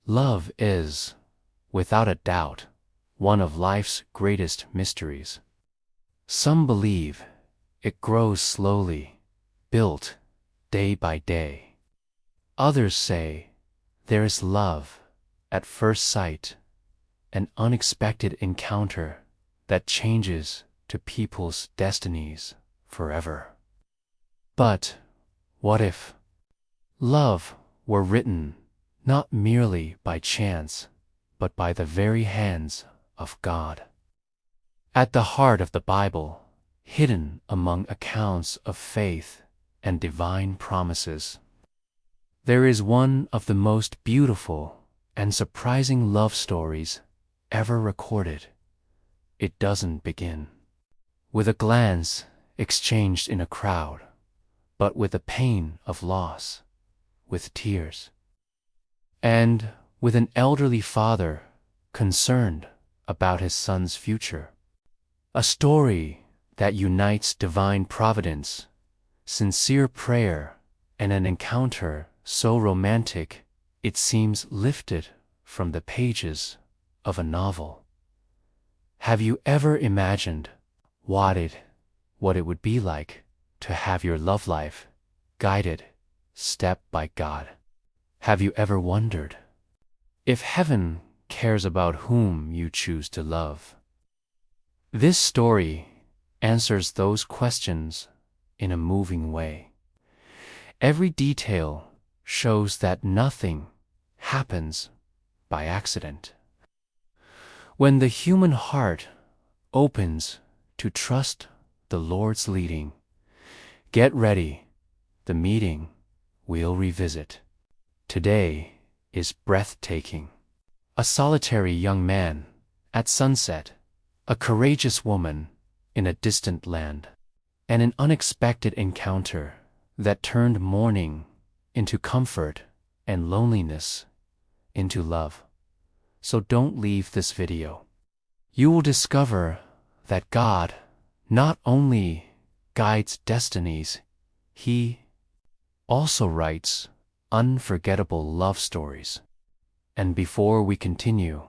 Love is, without a doubt, one of life's greatest mysteries. Some believe it grows slowly, built day by day. Others say there is love at first sight, an unexpected encounter that changes to people's destinies forever. But what if love were written not merely by chance, but by the very hands of God? At the heart of the Bible, hidden among accounts of faith and divine promises, there is one of the most beautiful and surprising love stories ever recorded. It doesn't begin with a glance exchanged in a crowd, but with the pain of loss, with tears, and with an elderly father concerned about his son's future. A story that unites divine providence, sincere prayer, and an encounter so romantic it seems lifted from the pages of a novel. Have you ever imagined what it would be like to have your love life guided step by God? Have you ever wondered if heaven cares about whom you choose to love? This story answers those questions in a moving way. Every detail shows that nothing happens by accident. When the human heart opens to trust the Lord's leading, get ready, the meeting we'll revisit today is breathtaking. A solitary young man at sunset, a courageous woman in a distant land, and an unexpected encounter that turned mourning into comfort and loneliness into love. So don't leave this video. You will discover that God not only guides destinies, He also writes unforgettable love stories. And before we continue,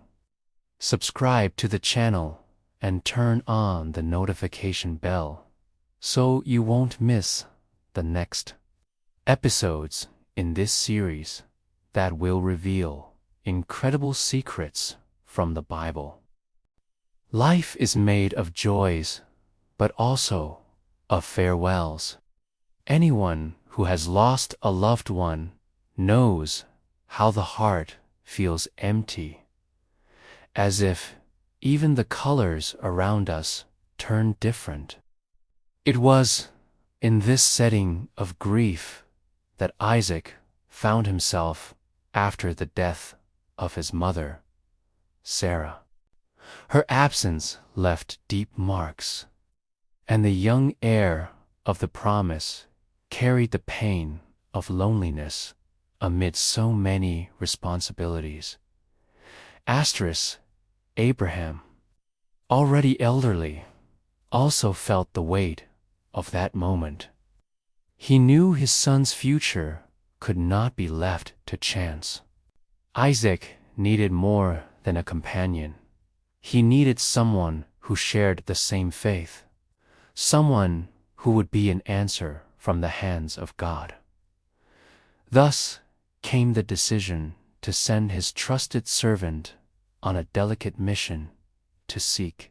subscribe to the channel and turn on the notification bell so you won't miss the next episodes in this series that will reveal incredible secrets from the Bible. Life is made of joys, but also of farewells. Anyone who has lost a loved one knows how the heart feels empty, as if even the colors around us turn different. It was in this setting of grief that Isaac found himself after the death of his mother, Sarah. Her absence left deep marks, and the young heir of the promise carried the pain of loneliness amid so many responsibilities. Abraham, already elderly, also felt the weight of that moment. He knew his son's future could not be left to chance. Isaac needed more than a companion. He needed someone who shared the same faith, someone who would be an answer from the hands of God. Thus came the decision to send his trusted servant on a delicate mission to seek,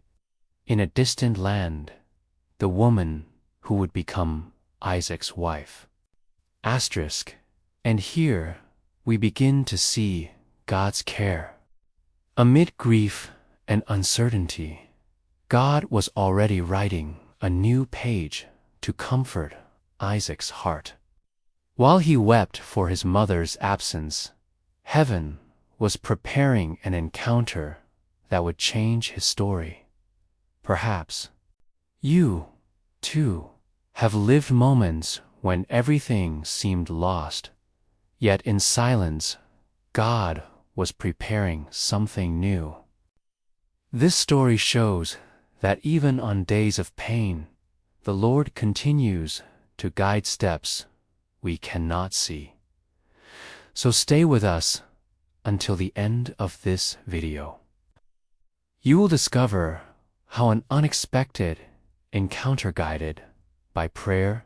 in a distant land, the woman who would become Isaac's wife. And here we begin to see God's care. Amid grief and uncertainty, God was already writing a new page to comfort Isaac's heart. While he wept for his mother's absence, heaven was preparing an encounter that would change his story. Perhaps you, too, have lived moments when everything seemed lost, yet in silence, God was preparing something new. This story shows that even on days of pain, the Lord continues to guide steps we cannot see. So stay with us until the end of this video. You will discover how an unexpected encounter guided by prayer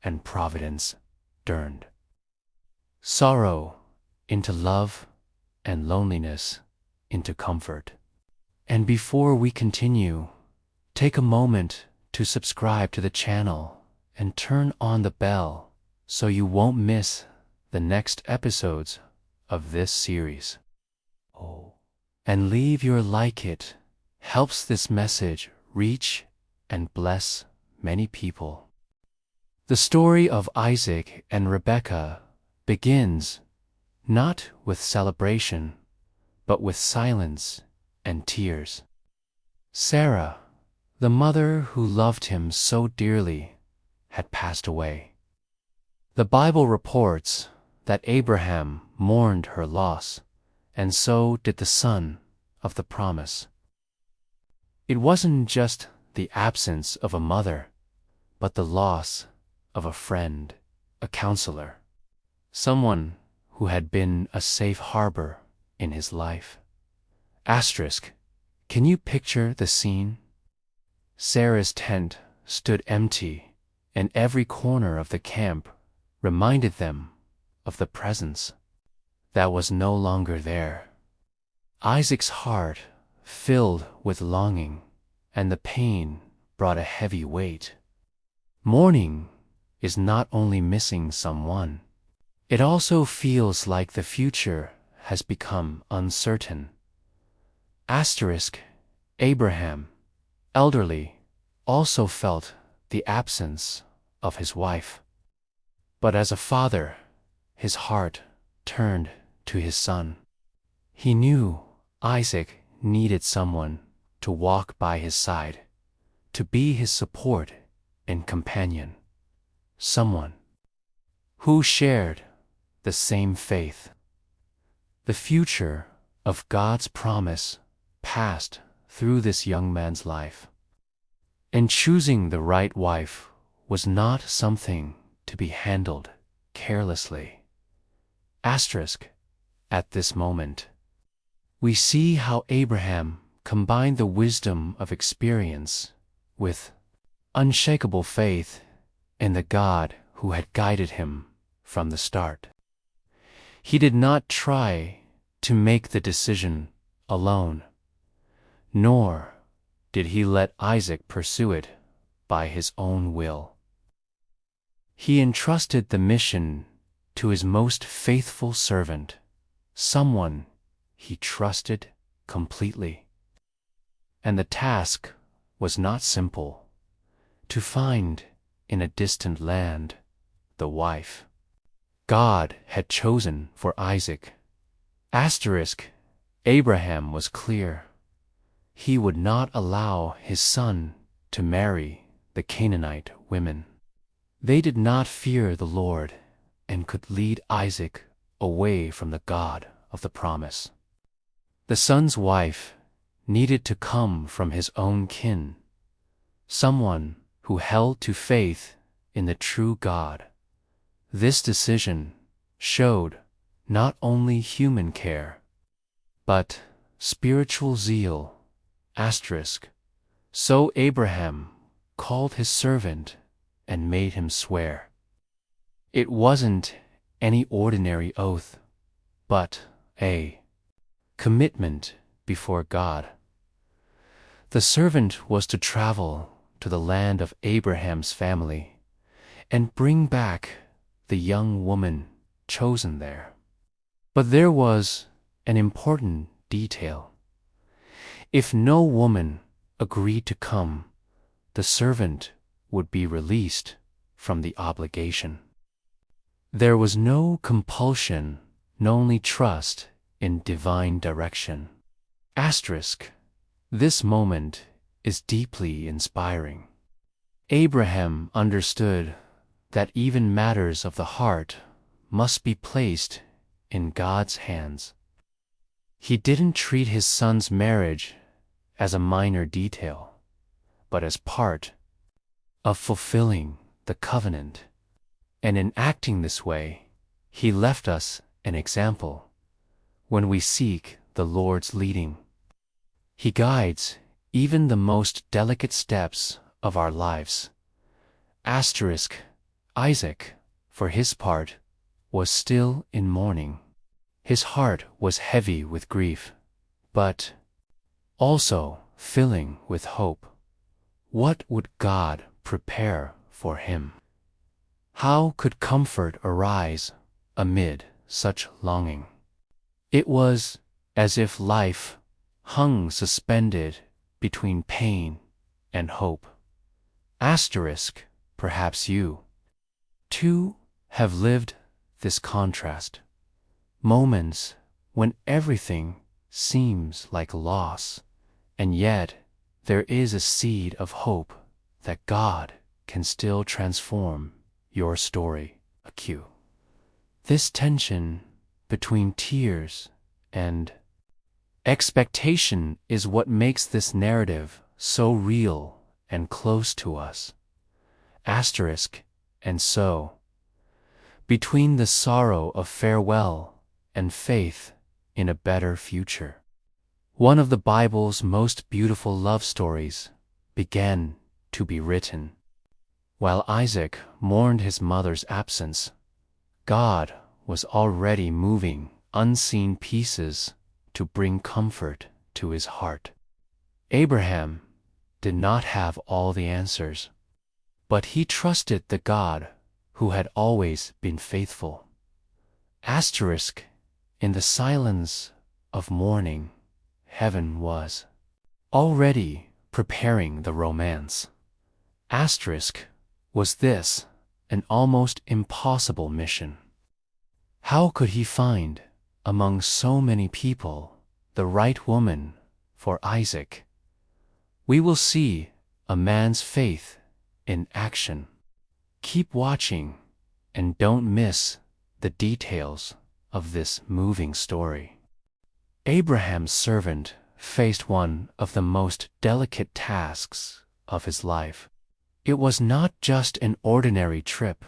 and providence turned sorrow into love and loneliness into comfort. And before we continue, take a moment to subscribe to the channel and turn on the bell so you won't miss the next episodes of this series. And leave your like. It helps this message reach and bless many people. The story of Isaac and Rebecka begins not with celebration, but with silence and tears. Sarah, the mother who loved him so dearly, had passed away. The Bible reports that Abraham mourned her loss, and so did the son of the promise. It wasn't just the absence of a mother, but the loss of a friend, a counselor, someone who had been a safe harbor in his life. Can you picture the scene? Sarah's tent stood empty, and every corner of the camp reminded them of the presence that was no longer there. Isaac's heart filled with longing, and the pain brought a heavy weight. Mourning is not only missing someone, it also feels like the future has become uncertain. Abraham, elderly, also felt the absence of his wife. But as a father, his heart turned to his son. He knew Isaac needed someone to walk by his side, to be his support and companion, someone who shared the same faith. The future of God's promise passed through this young man's life, and choosing the right wife was not something to be handled carelessly. At this moment, we see how Abraham combined the wisdom of experience with unshakable faith in the God who had guided him from the start. He did not try to make the decision alone, nor did he let Isaac pursue it by his own will. He entrusted the mission to his most faithful servant, someone he trusted completely. And the task was not simple: to find in a distant land the wife God had chosen for Isaac. Abraham was clear. He would not allow his son to marry the Canaanite women. They did not fear the Lord and could lead Isaac away from the God of the promise. The son's wife needed to come from his own kin, someone who held to faith in the true God. This decision showed not only human care, but spiritual zeal. So Abraham called his servant and made him swear. It wasn't any ordinary oath, but a commitment before God. The servant was to travel to the land of Abraham's family and bring back the young woman chosen there. But there was an important detail. If no woman agreed to come, the servant would be released from the obligation. There was no compulsion, only trust in divine direction. This moment is deeply inspiring. Abraham understood that even matters of the heart must be placed in God's hands. He didn't treat his son's marriage as a minor detail, but as part of fulfilling the covenant. And in acting this way, he left us an example. when we seek the Lord's leading. He guides even the most delicate steps of our lives. Isaac, for his part, was still in mourning. His heart was heavy with grief, but also filling with hope. What would God prepare for him? How could comfort arise amid such longing? It was as if life hung suspended between pain and hope. Perhaps you, too, have lived this contrast. Moments when everything seems like loss, and yet there is a seed of hope that God can still transform your story. This tension between tears and expectation is what makes this narrative so real and close to us. And so, between the sorrow of farewell and faith in a better future, one of the Bible's most beautiful love stories began to be written. While Isaac mourned his mother's absence, God was already moving unseen pieces to bring comfort to his heart. Abraham did not have all the answers, but he trusted the God who had always been faithful. In the silence of mourning, heaven was already preparing the romance. Was this an almost impossible mission? How could he find, among so many people, the right woman for Isaac? We will see a man's faith in action. Keep watching and don't miss the details of this moving story. Abraham's servant faced one of the most delicate tasks of his life. It was not just an ordinary trip,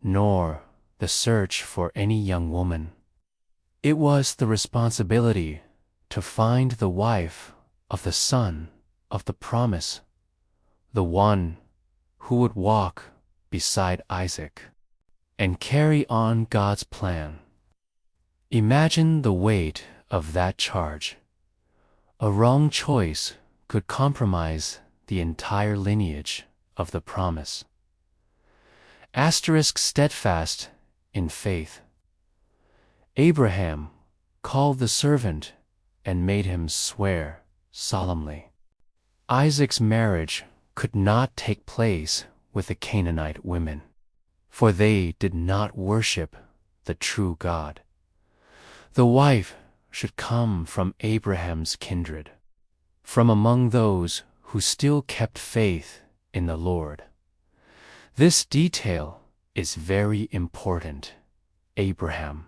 nor the search for any young woman. It was the responsibility to find the wife of the son of the promise, the one who would walk beside Isaac and carry on God's plan. Imagine the weight of that charge. A wrong choice could compromise the entire lineage of the promise. Steadfast in faith. Abraham called the servant and made him swear solemnly. Isaac's marriage could not take place with the Canaanite women, for they did not worship the true God. The wife should come from Abraham's kindred, from among those who still kept faith in the Lord. This detail is very important. Abraham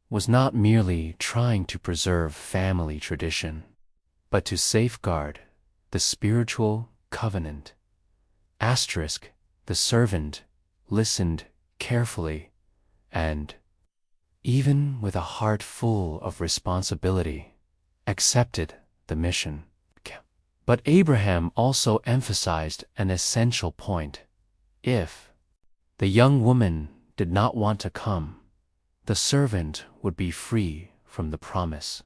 was not merely trying to preserve family tradition, but to safeguard the spiritual covenant. The servant listened carefully and, even with a heart full of responsibility, accepted the mission. But Abraham also emphasized an essential point. If the young woman did not want to come, the servant would be free from the promise.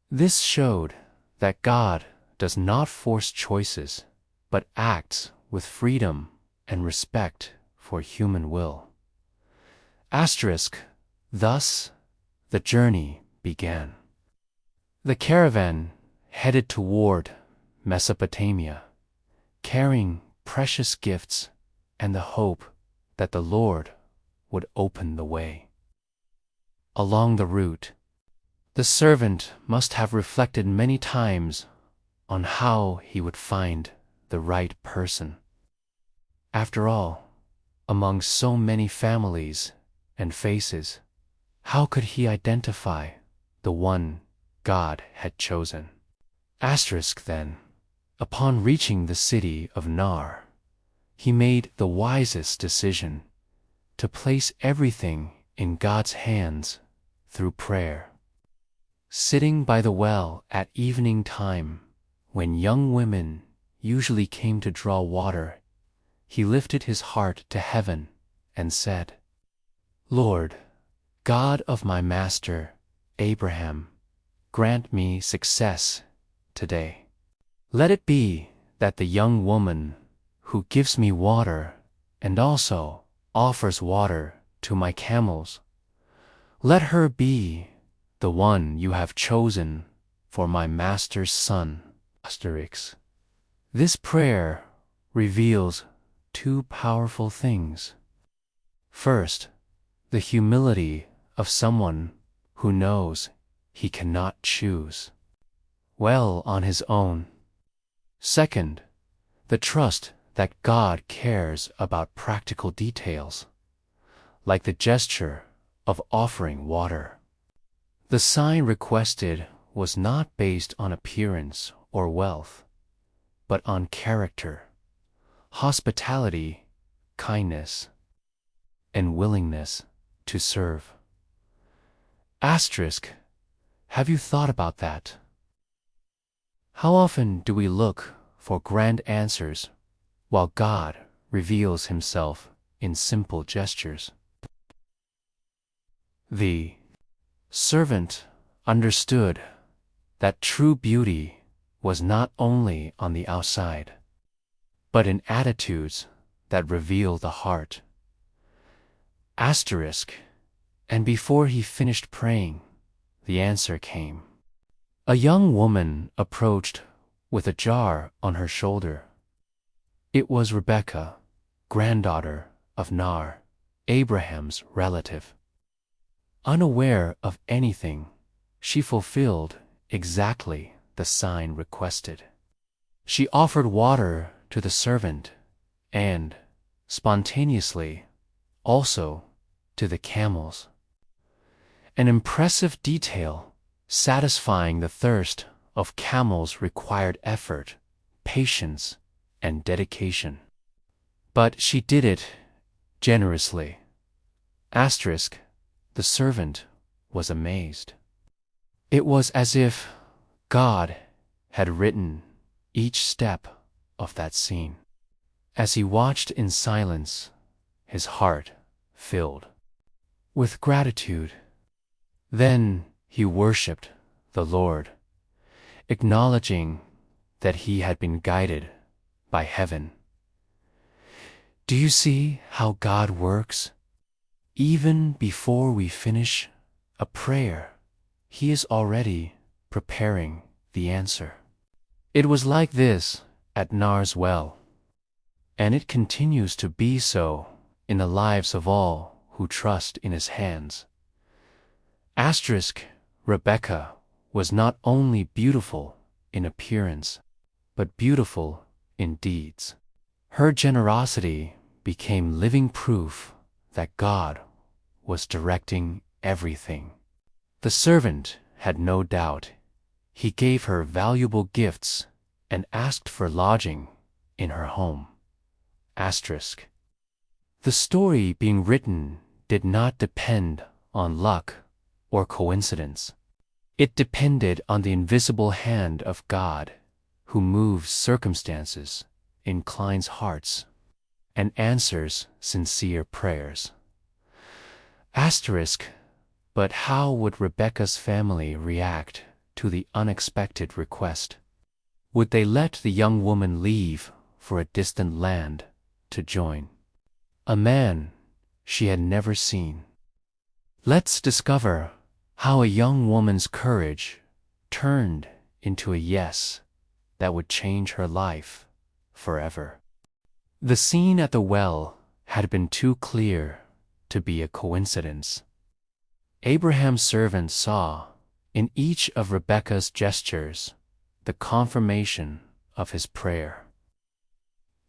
This showed that God does not force choices, but acts with freedom and respect for human will. Thus, the journey began. The caravan headed toward Mesopotamia, carrying precious gifts and the hope that the Lord would open the way. Along the route, the servant must have reflected many times on how he would find the right person. After all, among so many families and faces, how could he identify the one God had chosen? Then, upon reaching the city of Nar, he made the wisest decision to place everything in God's hands through prayer. Sitting by the well at evening time, when young women usually came to draw water, he lifted his heart to heaven and said, "Lord, God of my master, Abraham, grant me success today. Let it be that the young woman who gives me water and also offers water to my camels, let her be the one you have chosen for my master's son." Asterisk. This prayer reveals two powerful things. First, the humility of someone who knows he cannot choose well on his own. Second, the trust that God cares about practical details, like the gesture of offering water. The sign requested was not based on appearance or wealth, but on character, hospitality, kindness, and willingness to serve. Asterisk. Have you thought about that? How often do we look for grand answers while God reveals himself in simple gestures? The servant understood that true beauty was not only on the outside, but in attitudes that reveal the heart. Asterisk. And before he finished praying, the answer came. A young woman approached with a jar on her shoulder. It was Rebecka, granddaughter of Nar, Abraham's relative. Unaware of anything, she fulfilled exactly the sign requested. She offered water to the servant and, spontaneously, also to the camels. An impressive detail, satisfying the thirst of camels required effort, patience, and dedication. But she did it generously. Asterisk. The servant was amazed. It was as if God had written each step of that scene. As he watched in silence, his heart filled with gratitude. Then he worshipped the Lord, acknowledging that he had been guided by heaven. Do you see how God works? Even before we finish a prayer, he is already preparing the answer. It was like this at Nar's well, and it continues to be so in the lives of all who trust in his hands. Asterisk. Rebecka was not only beautiful in appearance, but beautiful in deeds. Her generosity became living proof that God was directing everything. The servant had no doubt. He gave her valuable gifts and asked for lodging in her home. Asterisk. The story being written did not depend on luck or coincidence. It depended on the invisible hand of God, who moves circumstances, inclines hearts, and answers sincere prayers. Asterisk. But how would Rebecca's family react to the unexpected request? Would they let the young woman leave for a distant land to join a man she had never seen? Let's discover how a young woman's courage turned into a yes that would change her life forever. The scene at the well had been too clear to be a coincidence. Abraham's servant saw in each of Rebekah's gestures the confirmation of his prayer.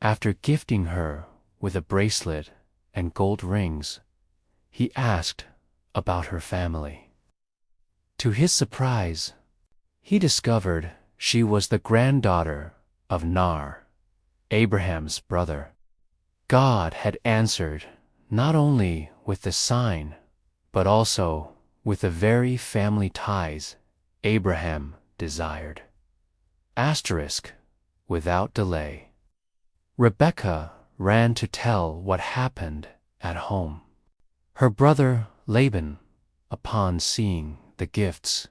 After gifting her with a bracelet and gold rings, he asked about her family. To his surprise, he discovered she was the granddaughter of Nar, Abraham's brother. God had answered not only with the sign, but also with the very family ties Abraham desired. Asterisk, without delay. Rebecka ran to tell what happened at home. Her brother Laban, upon seeing the gifts,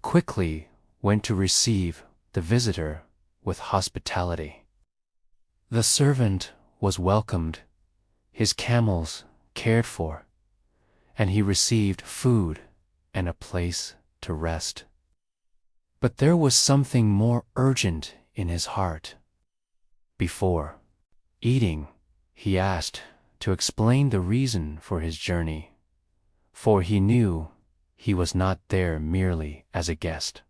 quickly went to receive the visitor with hospitality. The servant was welcomed, his camels cared for, and he received food and a place to rest. But there was something more urgent in his heart. Before eating, he asked to explain the reason for his journey, for he knew he was not there merely as a guest,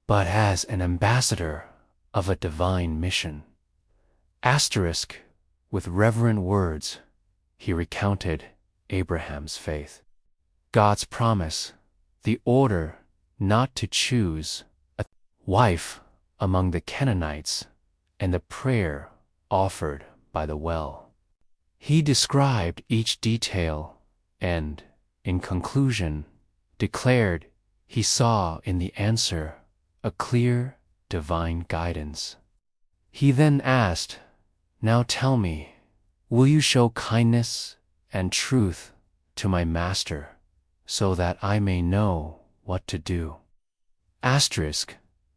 but as an ambassador of a divine mission. Asterisk, with reverent words, he recounted Abraham's faith, God's promise, the order not to choose a wife among the Canaanites, and the prayer offered by the well. He described each detail and, in conclusion, declared he saw in the answer a clear divine guidance. He then asked, "Now tell me, will you show kindness and truth to my master so that I may know what to do?" Asterisk,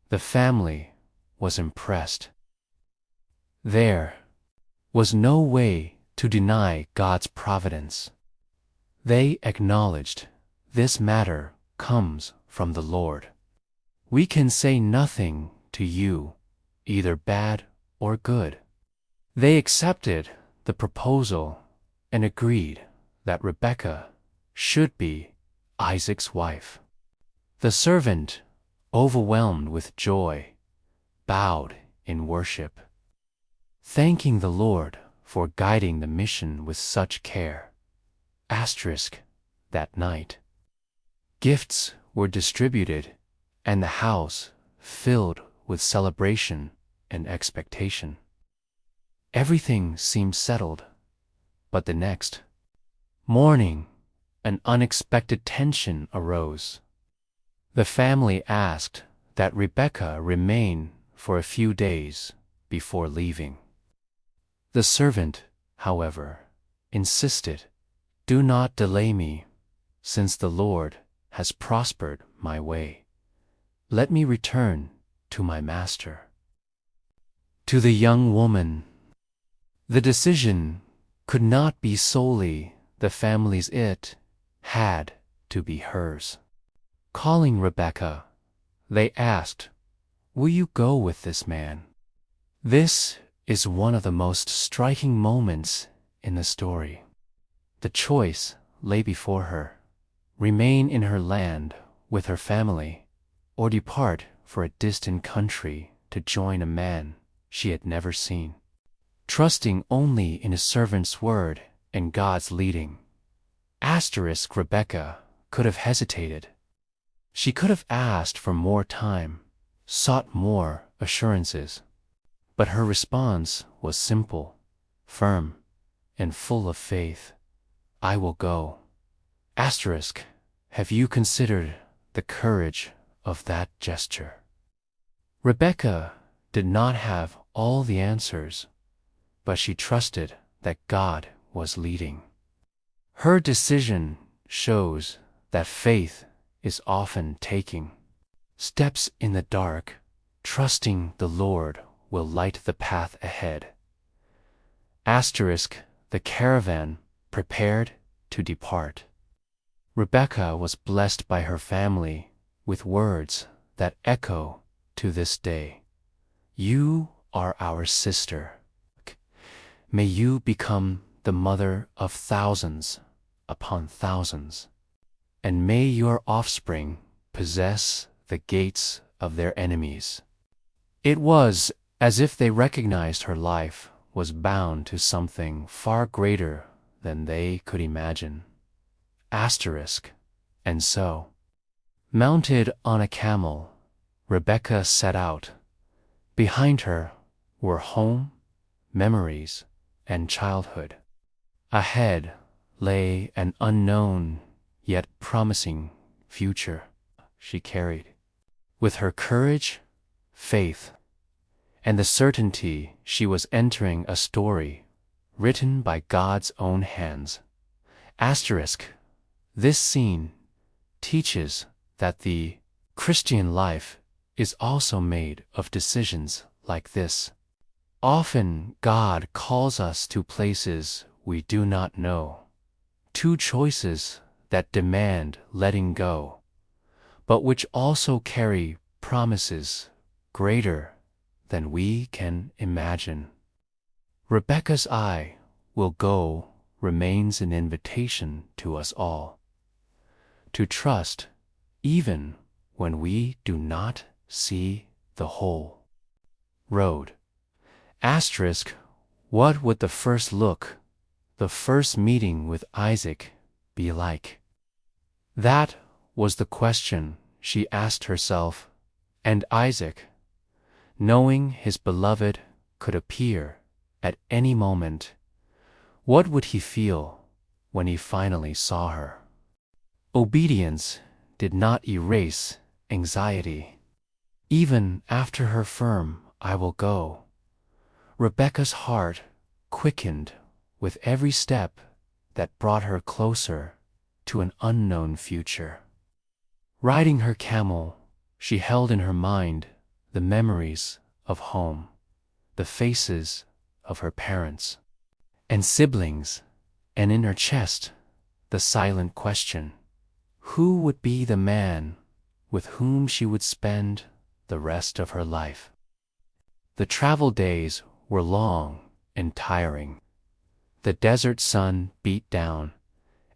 the family was impressed. There was no way to deny God's providence. They acknowledged this matter comes from the Lord. We can say nothing to you, either bad or good. They accepted the proposal and agreed that Rebekah should be Isaac's wife. The servant, overwhelmed with joy, bowed in worship, thanking the Lord for guiding the mission with such care. Asterisk, that night, gifts were distributed and the house filled with celebration and expectation. Everything seemed settled, but the next morning, an unexpected tension arose. The family asked that Rebekah remain for a few days before leaving. The servant, however, insisted, "Do not delay me, since the Lord has prospered my way. Let me return to my master." To the young woman, the decision could not be solely the family's, it had to be hers. Calling Rebekka, they asked, "Will you go with this man?" This is one of the most striking moments in the story. The choice lay before her: remain in her land with her family, or depart for a distant country to join a man she had never seen. Trusting only in his servant's word and God's leading, Asterisk, Rebekka could have hesitated. She could have asked for more time, sought more assurances, but her response was simple, firm, and full of faith. "I will go." Asterisk, have you considered the courage of that gesture? Rebekka did not have all the answers, but she trusted that God was leading. Her decision shows that faith is often taking steps in the dark, trusting the Lord will light the path ahead. Asterisk, the caravan prepared to depart. Rebekka was blessed by her family with words that echo to this day. "You are our sister. May you become the mother of thousands upon thousands, and may your offspring possess the gates of their enemies." It was as if they recognized her life was bound to something far greater than they could imagine. Asterisk, and so, mounted on a camel, Rebekka set out. Behind her were home, memories, and childhood. Ahead lay an unknown yet promising future she carried. With her courage, faith, and the certainty she was entering a story written by God's own hands. Asterisk. This scene teaches that the Christian life is also made of decisions like this. Often God calls us to places we do not know, to choices that demand letting go, but which also carry promises greater than we can imagine. Rebecca's "I will go" remains an invitation to us all to trust even when we do not see the whole road. Asterisk. What would the first look, the first meeting with Isaac, be like? That was the question she asked herself, and Isaac, knowing his beloved could appear at any moment, what would he feel when he finally saw her? Obedience did not erase anxiety. Even after her firm "I will go," Rebecca's heart quickened with every step that brought her closer to an unknown future. Riding her camel, she held in her mind the memories of home, the faces of her parents and siblings, and in her chest the silent question: who would be the man with whom she would spend the rest of her life? The travel days were long and tiring. The desert sun beat down,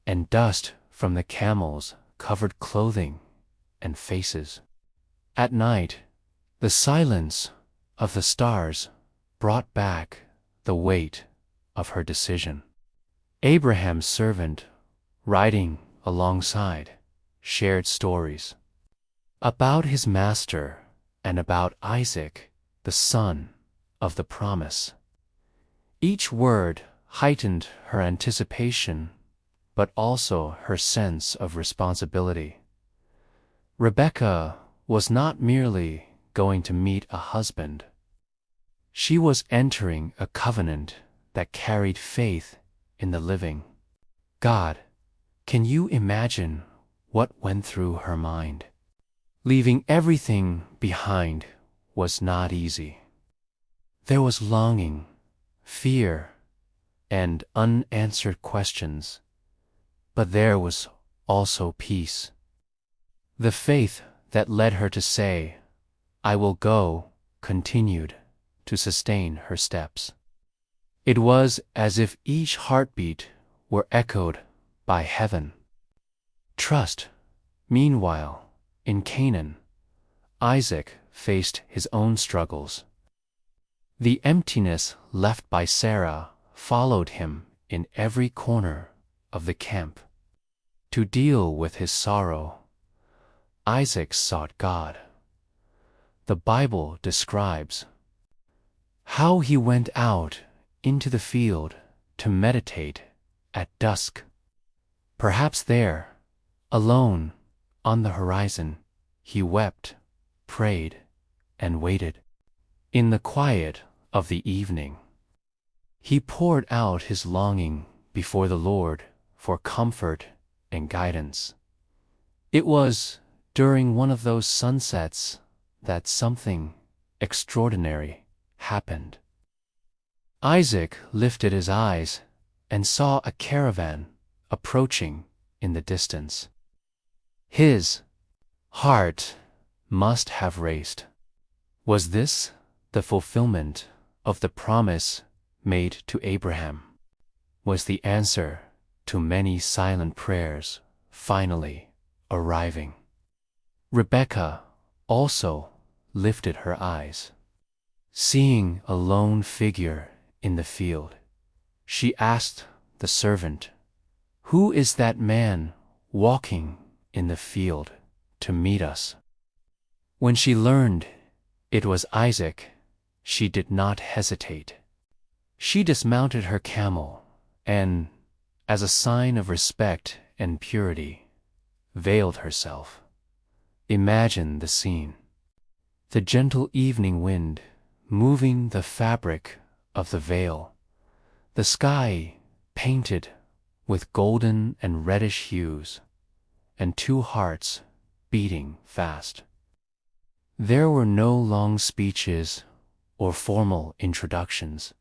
and dust from the camels covered clothing and faces. At night, the silence of the stars brought back the weight of her decision. Abraham's servant, riding alongside, shared stories about his master and about Isaac, the son of the promise. Each word heightened her anticipation, but also her sense of responsibility. Rebecca was not merely going to meet a husband. She was entering a covenant that carried faith in the living God. Can you imagine what went through her mind? Leaving everything behind was not easy. There was longing, fear, and unanswered questions, but there was also peace. The faith that led her to say, "I will go," continued to sustain her steps. It was as if each heartbeat were echoed by heaven. Trust. Meanwhile, in Canaan, Isaac faced his own struggles. The emptiness left by Sarah followed him in every corner of the camp. To deal with his sorrow, Isaac sought God. The Bible describes how he went out into the field to meditate at dusk. Perhaps there, alone on the horizon, he wept, prayed, and waited. In the quiet of the evening, he poured out his longing before the Lord for comfort and guidance. It was during one of those sunsets that something extraordinary happened. Isaac lifted his eyes and saw a caravan approaching in the distance. His heart must have raced. Was this the fulfillment of the promise made to Abraham? Was the answer to many silent prayers finally arriving? Rebecca also lifted her eyes. Seeing a lone figure in the field, she asked the servant, "Who is that man walking in the field to meet us?" When she learned it was Isaac, she did not hesitate. She dismounted her camel and, as a sign of respect and purity, veiled herself. Imagine the scene. the gentle evening wind moving the fabric of the veil, the sky painted with golden and reddish hues, and two hearts beating fast. There were no long speeches or formal introductions.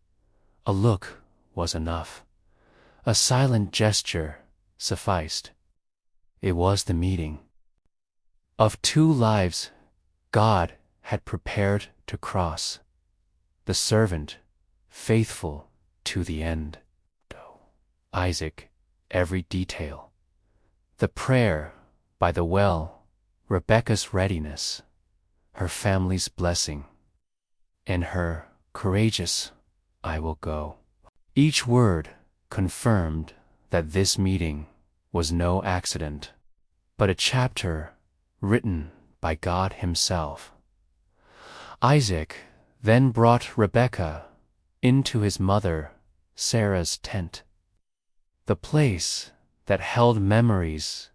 A look was enough. A silent gesture sufficed. It was the meeting of two lives God had prepared to cross, the servant faithful to the end. Isaac, every detail. The prayer by the well, Rebecca's readiness, her family's blessing, and her courageous, "I will go." Each word confirmed that this meeting was no accident, but a chapter written by God Himself. Isaac then brought Rebekah into his mother Sarah's tent, the place that held memories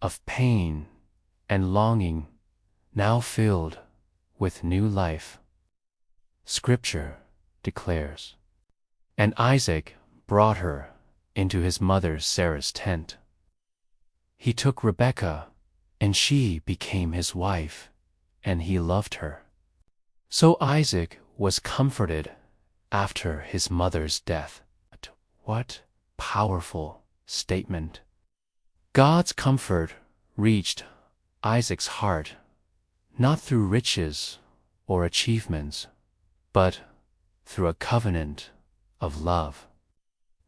of pain and longing now filled with new life. Scripture declares, "And Isaac brought her into his mother Sarah's tent. He took Rebekah, and she became his wife, and he loved her." So Isaac was comforted after his mother's death. What powerful statement! God's comfort reached Isaac's heart not through riches or achievements, but through a covenant of love.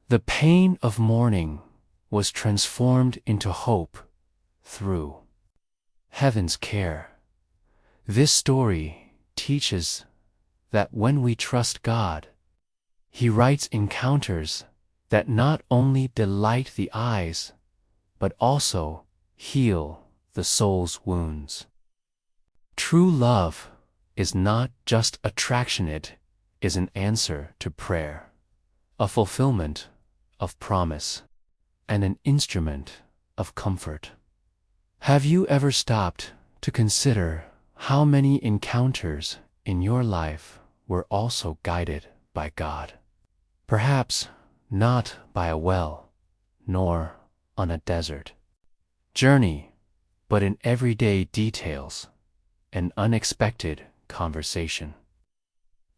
The pain of mourning was transformed into hope through heaven's care. This story teaches that when we trust God, He writes encounters that not only delight the eyes, but also heal the soul's wounds. True love is not just attraction, it is an answer to prayer, a fulfillment of promise, and an instrument of comfort. Have you ever stopped to consider how many encounters in your life were also guided by God? Perhaps not by a well, nor on a desert journey, but in everyday details, an unexpected conversation,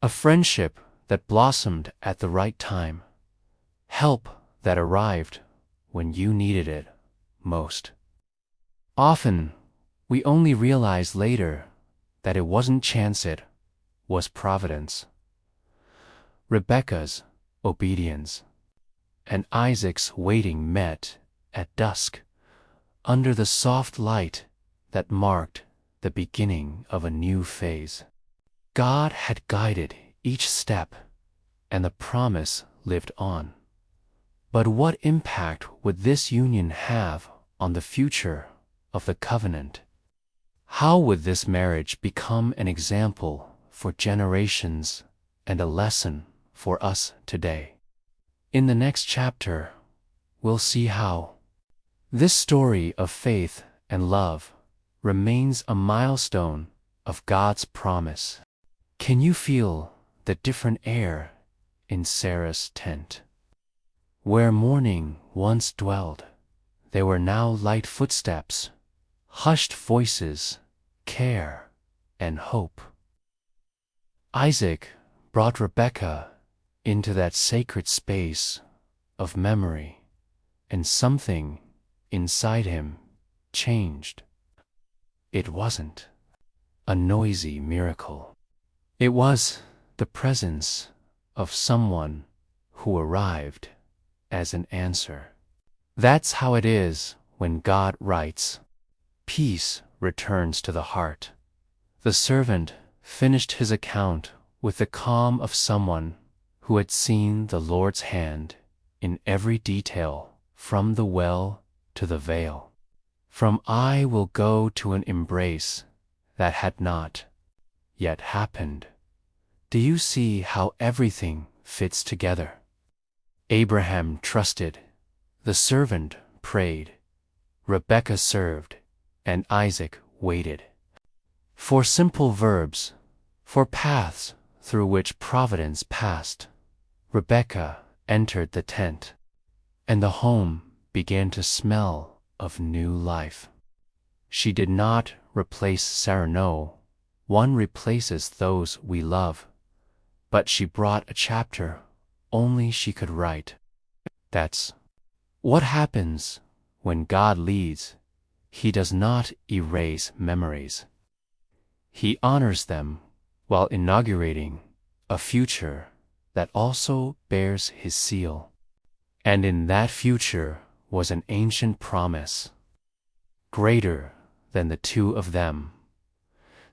a friendship that blossomed at the right time, help that arrived when you needed it most. Often, we only realize later that it wasn't chance, it was providence. Rebekah's obedience and Isaac's waiting met at dusk under the soft light that marked the beginning of a new phase. God had guided each step, and the promise lived on. But what impact would this union have on the future of the covenant? How would this marriage become an example for generations and a lesson for us today? In the next chapter, we'll see how this story of faith and love remains a milestone of God's promise. Can you feel the different air in Sarah's tent? Where mourning once dwelled, there were now light footsteps, hushed voices, care, and hope. Isaac brought Rebekah into that sacred space of memory, and something inside him changed. It wasn't a noisy miracle. It was the presence of someone who arrived as an answer. That's how it is when God writes. Peace returns to the heart. The servant finished his account with the calm of someone who had seen the Lord's hand in every detail, from the well to the veil. From "I will go" to an embrace that had not yet happened. Do you see how everything fits together? Abraham trusted, the servant prayed, Rebekah served, and Isaac waited. For simple verbs, for paths through which providence passed, Rebecka entered the tent, and the home began to smell of new life. She did not replace Cyrano, one replaces those we love, but she brought a chapter only she could write. That's what happens when God leads. He does not erase memories. He honors them while inaugurating a future that also bears his seal. And in that future was an ancient promise, greater than the two of them.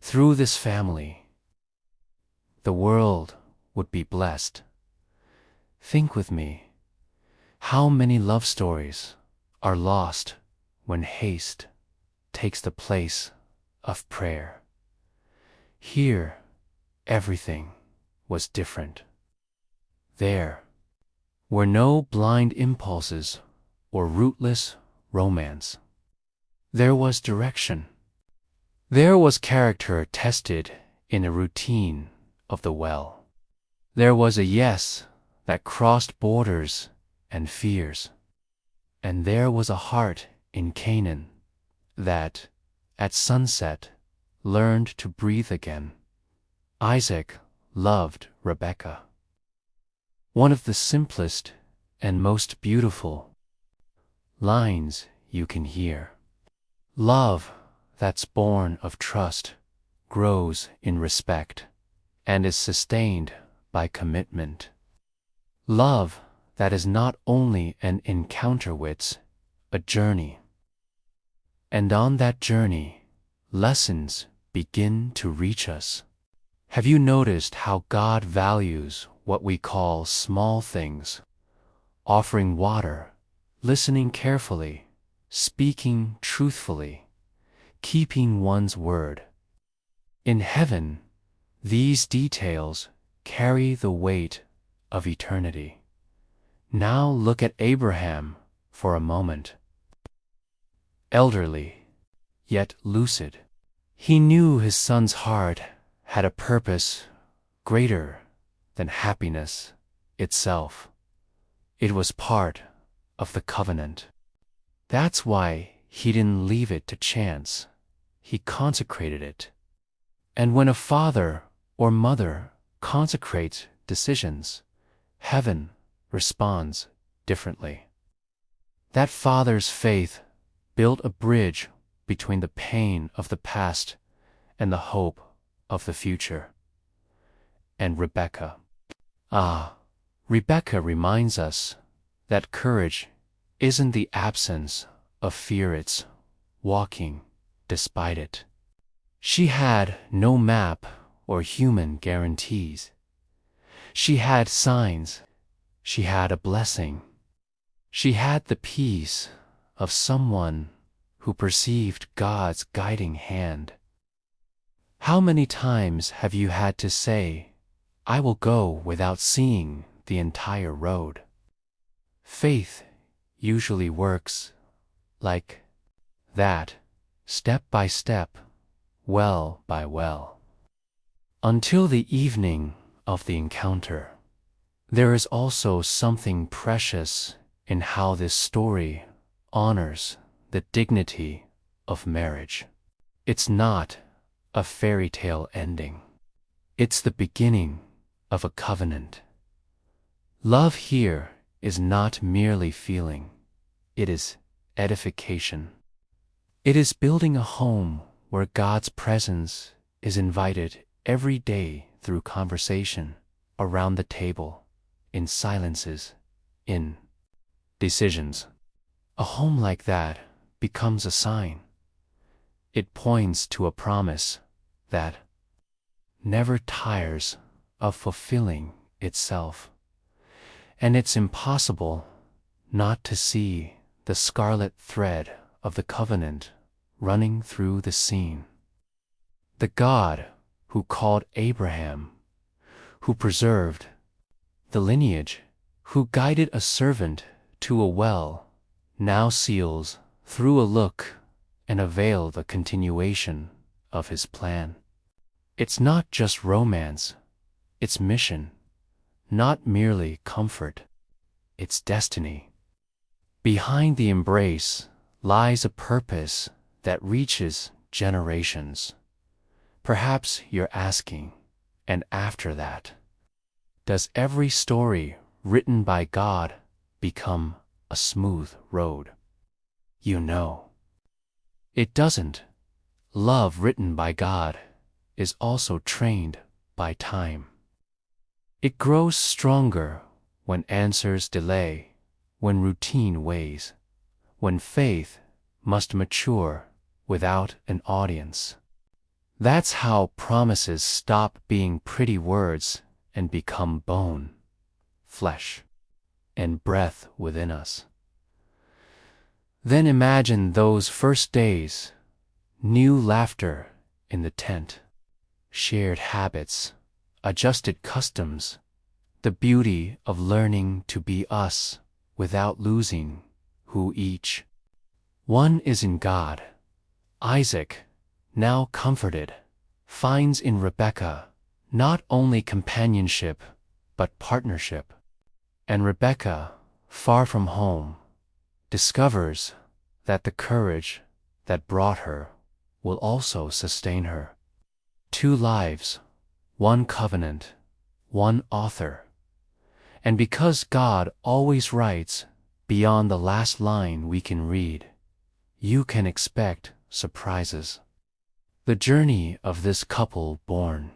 Through this family, the world would be blessed. Think with me, how many love stories are lost when haste takes the place of prayer. Here, everything was different. There were no blind impulses or rootless romance. There was direction. There was character tested in a routine of the well. There was a yes that crossed borders and fears. And there was a heart in Canaan that, at sunset, learned to breathe again. Isaac loved Rebekah. One of the simplest and most beautiful lines you can hear. Love that's born of trust grows in respect and is sustained by commitment. Love that is not only an encounter, it's a journey. And on that journey, lessons begin to reach us. Have you noticed how God values what we call small things? Offering water, listening carefully, speaking truthfully, keeping one's word. In heaven, these details carry the weight of eternity. Now look at Abraham for a moment. Elderly, yet lucid. He knew his son's heart had a purpose greater than happiness itself. It was part of the covenant. That's why he didn't leave it to chance. He consecrated it. And when a father or mother consecrates decisions, heaven responds differently. That father's faith built a bridge between the pain of the past and the hope of the future. And Rebekka. Rebekka reminds us that courage isn't the absence of fear, it's walking despite it. She had no map or human guarantees. She had signs. She had a blessing. She had the peace of someone who perceived God's guiding hand. How many times have you had to say, I will go without seeing the entire road? Faith usually works like that, step by step, well by well. Until the evening of the encounter. There is also something precious in how this story honors the dignity of marriage. It's not a fairy tale ending. It's the beginning of a covenant. Love here is not merely feeling. It is edification. It is building a home where God's presence is invited every day through conversation, around the table, in silences, in decisions. A home like that becomes a sign. It points to a promise that never tires of fulfilling itself. And it's impossible not to see the scarlet thread of the covenant running through the scene. The God who called Abraham, who preserved the lineage, who guided a servant to a well, now seals through a look and a veil the continuation of his plan. It's not just romance, it's mission, not merely comfort, it's destiny. Behind the embrace lies a purpose that reaches generations. Perhaps you're asking, and after that, does every story written by God become a smooth road? You know, it doesn't. Love written by God is also trained by time. It grows stronger when answers delay, when routine weighs, when faith must mature without an audience. That's how promises stop being pretty words and become bone, flesh, and breath within us. Then imagine those first days, new laughter in the tent, shared habits, adjusted customs, the beauty of learning to be us without losing who each one is in God. Isaac, now comforted, finds in Rebecka not only companionship but partnership. And Rebecka, far from home, discovers that the courage that brought her will also sustain her. Two lives, one covenant, one author. And because God always writes beyond the last line we can read, you can expect surprises. The journey of this couple born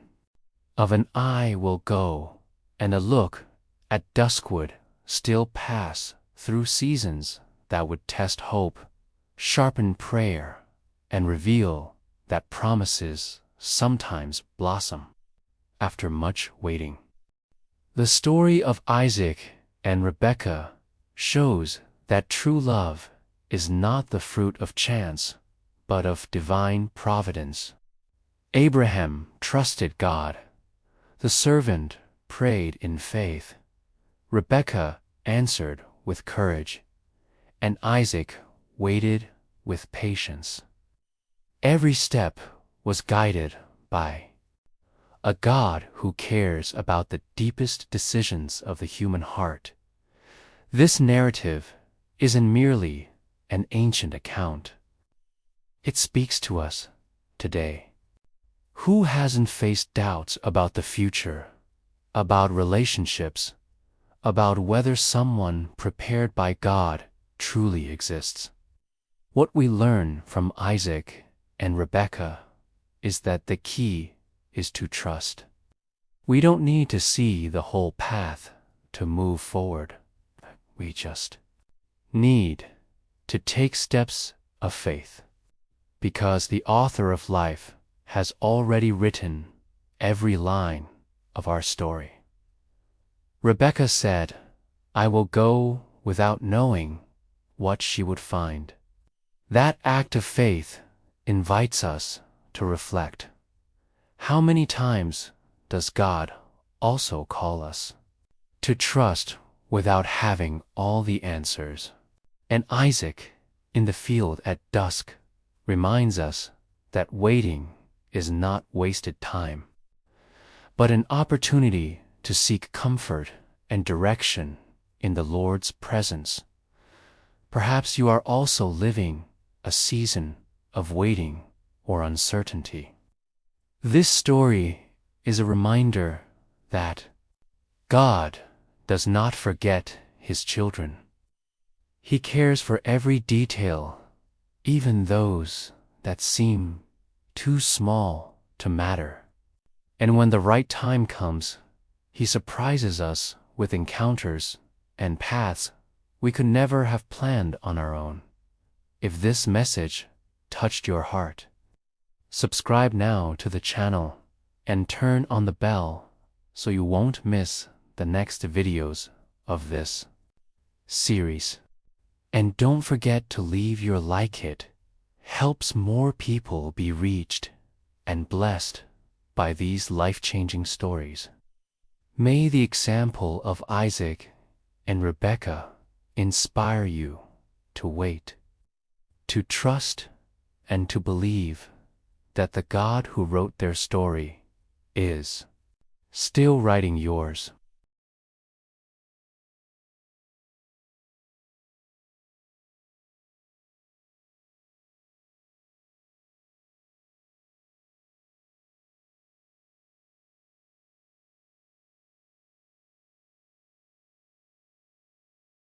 of an eye will go, and a look at dusk would still pass through seasons that would test hope, sharpen prayer, and reveal that promises sometimes blossom after much waiting. The story of Isaac and Rebecka shows that true love is not the fruit of chance, but of divine providence. Abraham trusted God. The servant prayed in faith. Rebecka answered with courage, and Isaac waited with patience. Every step was guided by a God who cares about the deepest decisions of the human heart. This narrative isn't merely an ancient account. It speaks to us today. Who hasn't faced doubts about the future, about relationships, about whether someone prepared by God truly exists? What we learn from Isaac and Rebecka is that the key is to trust. We don't need to see the whole path to move forward. We just need to take steps of faith, because the author of life has already written every line of our story. Rebecka said, "I will go without knowing what she would find." That act of faith invites us to reflect. How many times does God also call us to trust without having all the answers? And Isaac, in the field at dusk, reminds us that waiting is not wasted time, but an opportunity to seek comfort and direction in the Lord's presence. Perhaps you are also living a season of waiting or uncertainty. This story is a reminder that God does not forget His children. He cares for every detail, even those that seem too small to matter. And when the right time comes, He surprises us with encounters and paths we could never have planned on our own. If this message touched your heart, subscribe now to the channel and turn on the bell so you won't miss the next videos of this series. And don't forget to leave your like. It helps more people be reached and blessed by these life-changing stories. May the example of Isaac and Rebecka inspire you to wait, to trust, and to believe that the God who wrote their story is still writing yours.